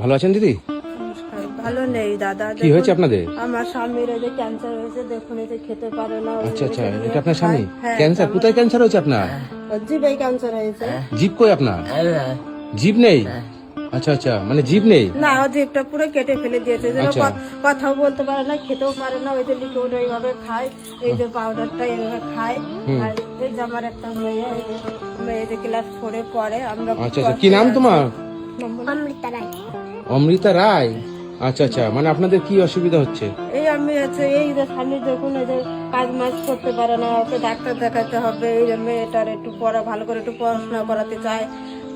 ভালো আছেন দিদি? ভালো নেই দাদা। কি হয়েছে আপনাদের? আমার স্বামীর এই যে ক্যান্সার হয়েছে, দেখুন এই যে খেতে পারে না। আচ্ছা আচ্ছা, এটা আপনার স্বামী হ্যাঁ, ক্যান্সার? কোথায় ক্যান্সার হয়েছে আপনার? জিভে ক্যান্সার হয়েছে। জিভ কই আপনার? জিভ নেই? আচ্ছা আচ্ছা, মানে জিভ নেই? না, ও জিভটা পুরো কেটে ফেলে দিয়েছে। যেন আচ্ছা। কথাও বলতে পারে না, খেতেও পারে না। ওই যে লিকুইড ওইভাবে খায়, এই যে পাউডারটা এইভাবে খায়। আর এই যে আমার একটা মেয়ে, মেয়ে যে ক্লাস 4 এ পড়ে। আমরা আচ্ছা আচ্ছা, কি নাম তোমার? অমৃতা রায়। অমৃতা রায়। আচ্ছা আচ্ছা, মানে আপনাদের কি অসুবিধা হচ্ছে? এই আমি হচ্ছে এই যে স্বামী যখন এই যে কাজ মাজ করতে পারে না, ওকে ডাক্তার দেখাতে হবে। এই যে মেয়েটার একটু পড়া ভালো করে একটু পড়াশোনা করাতে চায়।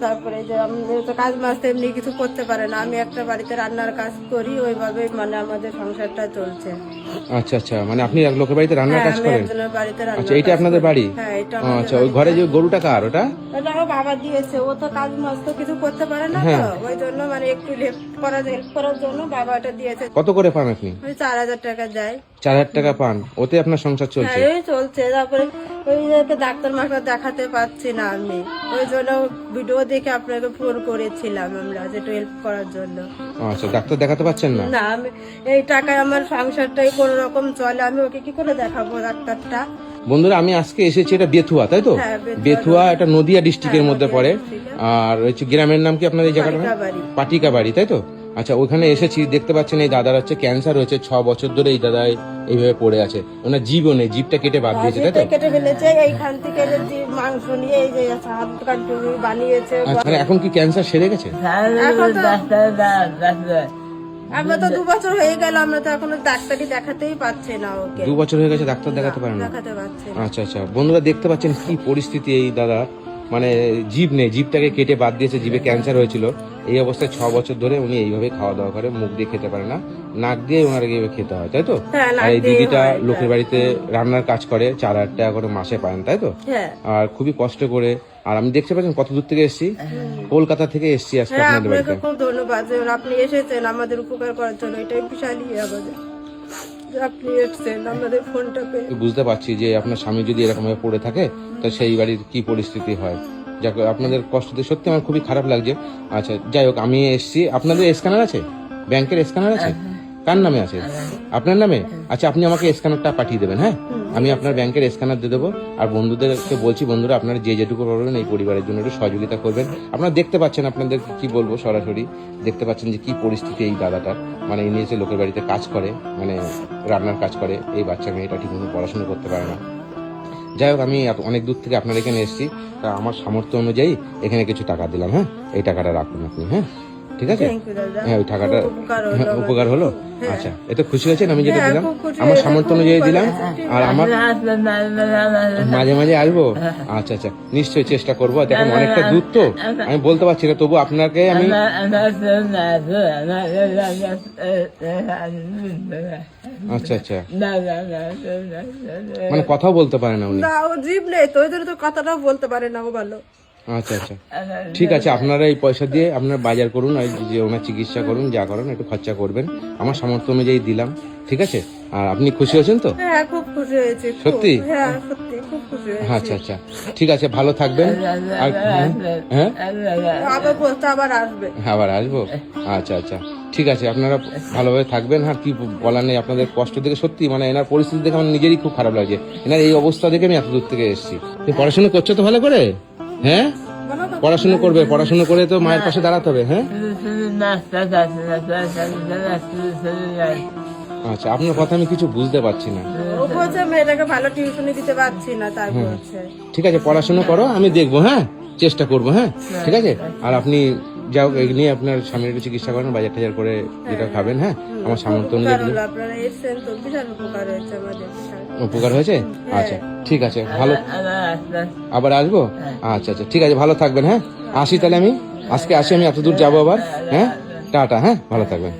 তারপরে যে আমি তো কাজ মাজ এমনি কিছু করতে পারে না। আমি একটা বাড়িতে রান্নার কাজ করি, ওইভাবে মানে আমাদের সংসারটা চলছে। আচ্ছা আচ্ছা, মানে আপনি এক লোকের বাড়িতে রান্নার হ্যাঁ, কাজ আমি করেন? একজনের বাড়িতে রান্নার আচ্ছা, এটা কাজ আপনাদের করি। বাড়ি? হ্যাঁ, এটা আচ্ছা, ওই ঘরে যে গরুটা কার ওটা? এটা আমার বাবা দিয়েছে। ও তো কাজ মাজ তো কিছু করতে পারে না, তো ওই জন্য মানে একটু হেল্প করার জন্য বাবা এটা দিয়েছে। কত করে পান আপনি? ওই 4000 টাকা যায়। 4000 টাকা পান, ওতে আপনার সংসার চলছে? হ্যাঁ, এই চলছে। তারপরে ওই যে ডাক্তার মাকে দেখাতে পাচ্ছি না আমি, ওই জন্য ভিডিও দেখে আপনাকে ফোন করেছিলাম আমরা, যে একটু হেল্প করার জন্য। আচ্ছা, ডাক্তার দেখাতে পাচ্ছেন না? না, আমি এই টাকায় আমার সংসারটাই কোন রকম চলে, আমি ওকে কি করে দেখাবো ডাক্তারটা? বন্ধুরা, আমি আজকে এসেছি, এটা বেথুয়া তাই তো? হ্যাঁ, বেথুয়া, এটা নদিয়া ডিস্ট্রিক্টের হ্যাঁ, মধ্যে পড়ে। আর হচ্ছে গ্রামের নাম কি আপনার এই জায়গাটা? পাটিকাবাড়ি। পাটিকাবাড়ি তাই তো? আচ্ছা, ওখানে এসেছি, দেখতে পাচ্ছেন এই দাদার হচ্ছে ক্যান্সার হয়েছে। 6 বছর ধরে এই দাদা এইভাবে পড়ে আছে। ওনার জীবও নেই, জীবটা কেটে বাদ দিয়েছে তাই তো? কেটে ফেলেছে। এইখান থেকে যে মাংস নিয়ে এই যে হাত কাটতে বানিয়েছে। আচ্ছা, মানে এখন কি ক্যান্সার সেরে গেছে? এখন তো আমরা তো 2 বছর হয়ে গেল, আমরা তো এখনো ডাক্তারই দেখাতেই পাচ্ছি না ওকে। 2 বছর হয়ে গেছে, ডাক্তার দেখাতে পারেন না? দেখাতে পাচ্ছি না। আচ্ছা আচ্ছা, বন্ধুরা দেখতে পাচ্ছেন কি পরিস্থিতি এই দাদা, মানে জিভ নেই, জিভটাকে কেটে বাদ দিয়েছে, জিভে ক্যান্সার হয়েছিল। এই অবস্থায় 6 বছর ধরে উনি এইভাবে খাওয়া দাওয়া করে, মুখ দিয়ে খেতে পারে না, নাক দিয়ে ওনার এইভাবে খেতে হয় তাই তো? হ্যাঁ, নাক আর এই দিয়েই দিদিটা হয়, লোকের বাড়িতে রান্নার কাজ করে, 4000 টাকা করে মাসে পান তাই তো? হ্যাঁ। আর খুবই কষ্ট করে। আর আমি দেখতে পাচ্ছেন কত দূর থেকে এসেছি, কলকাতা থেকে এসেছি আজকে হ্যাঁ, আপনাদের আপনাকে বাড়িতে। খুব ধন্যবাদ যে আপনি এসেছেন আমাদের উপকার করার জন্য। এটাই বিশালই আমাদের যে আপনি এসেছেন আমাদের ফোনটা পেয়ে। বুঝতে পারছি যে আপনার স্বামী যদি এরকম ভাবে পড়ে থাকে, তো সেই বাড়ির কি পরিস্থিতি হয়। যাক, আপনাদের কষ্টতে সত্যি আমার খুবই খারাপ লাগছে। আচ্ছা, যাই হোক, আমি এসেছি। আপনাদের স্ক্যানার আছে? ব্যাংকের স্ক্যানার আছে? কার নামে আছে? আপনার নামে? আচ্ছা, আপনি আমাকে স্ক্যানারটা পাঠিয়ে দেবেন। হ্যাঁ, আমি আপনার ব্যাংকের স্ক্যানার দিয়ে দেবো। আর বন্ধুদেরকে বলছি, বন্ধুরা আপনারা যে যেটুকু পারবেন এই পরিবারের জন্য একটু সহযোগিতা করবেন। আপনারা দেখতে পাচ্ছেন, আপনাদের কি বলবো, সরাসরি দেখতে পাচ্ছেন যে কি পরিস্থিতি এই দাদাটার। মানে ইনি এসে লোকের বাড়িতে কাজ করে, মানে রান্নার কাজ করে। এই বাচ্চা মেয়েটা ঠিকমতো পড়াশোনা করতে পারে না। যাই হোক, আমি অনেক দূর থেকে আপনার এখানে এসেছি, তা আমার সামর্থ্য অনুযায়ী এখানে কিছু টাকা দিলাম। হ্যাঁ, এই টাকাটা রাখুন আপনি। হ্যাঁ, ঠিক আছে? Thank you, দাদা। হ্যাঁ, ওই টাকাটা উপকার হলো। হ্যাঁ। আচ্ছা, এতে খুশি হয়েছেন আমি যেটা হ্যাঁ, দিলাম? খুব খুশি আমার হয়েছি, সামর্থ্য খুব অনুযায়ী উপকার দিলাম। হয়েছে। আর আমার মাঝে মাঝে আসবো। আচ্ছা আচ্ছা, নিশ্চয়ই চেষ্টা করবো। দেখেন অনেকটা দূর তো, আমি বলতে পারছি না, তবু আপনাকে আমি। আচ্ছা আচ্ছা, মানে কথাও বলতে পারে না উনি? না, ও জিভ নেই তো, ওই জন্য তো কথাটাও বলতে পারে না ও ভালো। আচ্ছা আচ্ছা, ঠিক আছে। আপনারা এই পয়সা দিয়ে আপনার বাজার করুন, আর যে ওনার চিকিৎসা করুন, যা করুন একটু খরচা করবেন। আমার সামর্থ্য অনুযায়ী দিলাম, ঠিক আছে? আর আপনি খুশি হয়েছেন তো? হ্যাঁ, খুব খুশি হয়েছি। সত্যি? হ্যাঁ, সত্যি খুব খুশি হয়েছি। আচ্ছা আচ্ছা, ঠিক আছে, ভালো থাকবেন। আর হ্যাঁ, আবার বলতে আবার আসবে। আবার আসবো। আচ্ছা আচ্ছা, ঠিক আছে, আপনারা ভালোভাবে থাকবেন। হ্যাঁ, কি বলার নেই, আপনাদের কষ্ট দেখে সত্যি, মানে এনার পরিস্থিতি দেখে আমার নিজেরই খুব খারাপ লাগছে। এনার এই অবস্থা দেখে আমি এত দূর থেকে এসেছি। তুমি পড়াশোনা করছো তো ভালো করে? হ্যাঁ, পড়াশোনা করবে, পড়াশোনা করে তো মায়ের পাশে দাঁড়াতে হবে। হ্যাঁ, আচ্ছা, আপনার কথা আমি কিছু বুঝতে পারছি না। ও বলছে মেয়েটাকে ভালো টিউশনি দিতে পারছি না, তাই বলছে। ঠিক আছে, পড়াশোনা করো, আমি দেখবো। হ্যাঁ, চেষ্টা করবো। হ্যাঁ, ঠিক আছে। আর আপনি যাও, এই নিয়ে আপনার স্বামীর একটু চিকিৎসা করেন, বাজার টাজার করে যেটা খাবেন। হ্যাঁ, আমার সামর্থ্য অনুযায়ী দিলাম। আপনারা এসেছেন তো বিশাল উপকার হয়েছে আমাদের। উপকার হয়েছে? আচ্ছা, ঠিক আছে, ভালো। আবার আসবো? আচ্ছা আচ্ছা, ঠিক আছে, ভালো থাকবেন। হ্যাঁ, আসি তাহলে আমি আজকে আসি, আমি এত দূর যাবো আবার। হ্যাঁ, টাটা। হ্যাঁ, ভালো থাকবেন।